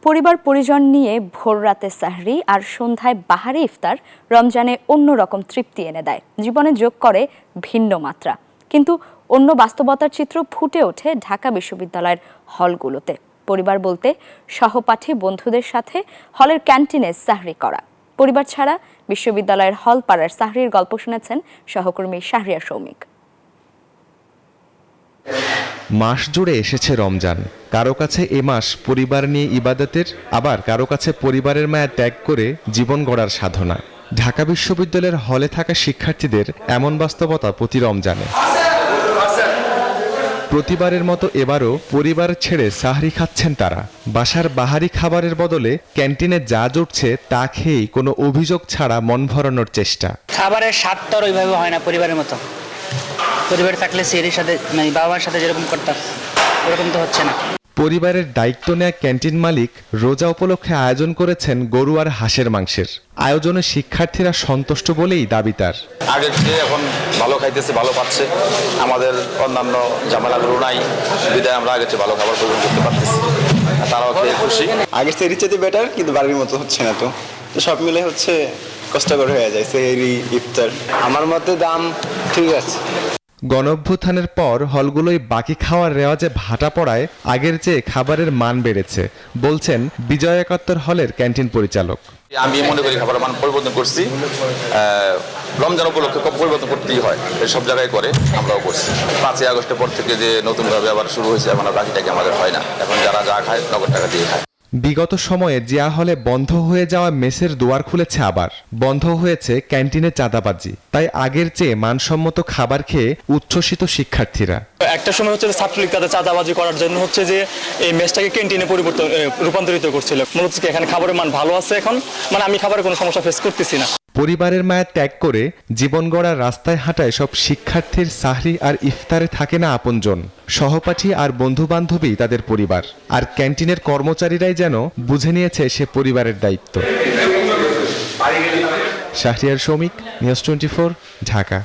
পরিবার পরিজন নিয়ে ভোর রাতে সাহরি আর সন্ধ্যায় বাহারি ইফতার রমজানে অন্যরকম তৃপ্তি এনে দেয়, জীবনে যোগ করে ভিন্ন মাত্রা। কিন্তু অন্য বাস্তবতার চিত্র ফুটে ওঠে ঢাকা বিশ্ববিদ্যালয়ের হলগুলোতে। পরিবার বলতে সহপাঠী বন্ধুদের সাথে হলের ক্যান্টিনে সাহরি করা। পরিবার ছাড়া বিশ্ববিদ্যালয়ের হল পাড়ার সাহরির গল্প শুনেছেন সহকর্মী শাহরিয়ার সৌমিক। মাস জুড়ে এসেছে রমজান। কারো কাছে এ মাস পরিবার নিয়ে ইবাদতের, আবার কারো কাছে পরিবারের মায়া ত্যাগ করে জীবন গড়ার সাধনা। ঢাকা বিশ্ববিদ্যালয়ের হলে থাকা শিক্ষার্থীদের এমন বাস্তবতা প্রতি রমজানে। প্রতিবারের মতো এবারও পরিবার ছেড়ে সাহরি খাচ্ছেন তারা। বাসার বাহারি খাবারের বদলে ক্যান্টিনে যা জুটছে তা খেয়েই কোনো অভিযোগ ছাড়া মন ভরানোর চেষ্টা। খাবারের স্বাদ তো ওইভাবে হয় না পরিবারের মতো। পরিবার থাকলে সেরির সাথে বাবা মার সাথে যেরকম করতাম ওরকম তো হচ্ছে না। পরিবারের দায়িত্ব নেয়া ক্যান্টিন মালিক রোজা উপলক্ষে আয়োজন করেছেন গরু আর হাঁসের মাংসের। আয়োজনে শিক্ষার্থীরা সন্তুষ্ট বলেই দাবি তার। আগের চেয়ে এখন ভালো খাইতেছে, ভালো পাচ্ছে। আমাদের অন্যান্য ঝামেলাগুলো নাই, বিদায় আমরা আগের চেয়ে ভালো খাবার গ্রহণ করতে পারতেছি, তারাও খেয়ে খুশি। আগের সেরির চেয়ে বেটার, কিন্তু বাড়ির মতো হচ্ছে না। তো সব মিলে হচ্ছে কষ্টকর হয়ে যায় সেহরি ইফতার। আমার মতে দাম ঠিক আছে। গণঅভ্যুত্থানের পর হলগুলোয় বাকি খাওয়ার রেওয়াজে ভাটা পড়ায় আগের চেয়ে খাবারের মান বেড়েছে, বলছেন বিজয় একাত্তর হলের ক্যান্টিন পরিচালক। আমি মনে করি খাবারের মান পরিবর্তন করছি। রমজান উপলক্ষে পরিবর্তন করতেই হয়, সব জায়গায় করে, আমরাও করছি। 5ই আগস্টের পর থেকে যে নতুনভাবে আবার শুরু হয়েছে, এখন আর বাকিটাকে আমাদের হয় না। এখন যারা যা খায় নগদ টাকা দিয়ে খায়। বিগত সময়ে জিয়া হলে বন্ধ হয়ে যাওয়া মেসের দুয়ার খুলেছে, আবার বন্ধ হয়েছে ক্যান্টিনে চাঁদাবাজি। তাই আগের চেয়ে মানসম্মত খাবার খেয়ে উচ্ছ্বসিত শিক্ষার্থীরা। একটা সময় হচ্ছে ছাত্রলীগ তাদের চাঁদাবাজি করার জন্য হচ্ছে যে এই মেসটাকে ক্যান্টিনে রূপান্তরিত করছিল। মূলত এখানে খাবারের মান ভালো আছে এখন, মানে আমি খাবারের কোনো সমস্যা ফেস করতেছি না। পরিবারের মায়া ত্যাগ করে জীবন গড়ার রাস্তায় হাঁটায় সব শিক্ষার্থীর সাহরি আর ইফতারে থাকে না আপনজন। সহপাঠী আর বন্ধু বান্ধবী তাদের পরিবার, আর ক্যান্টিনের কর্মচারীরাই যেন বুঝে নিয়েছে সে পরিবারের দায়িত্ব। শাহরিয়ার সৌমিক, নিউজ 24, ঢাকা।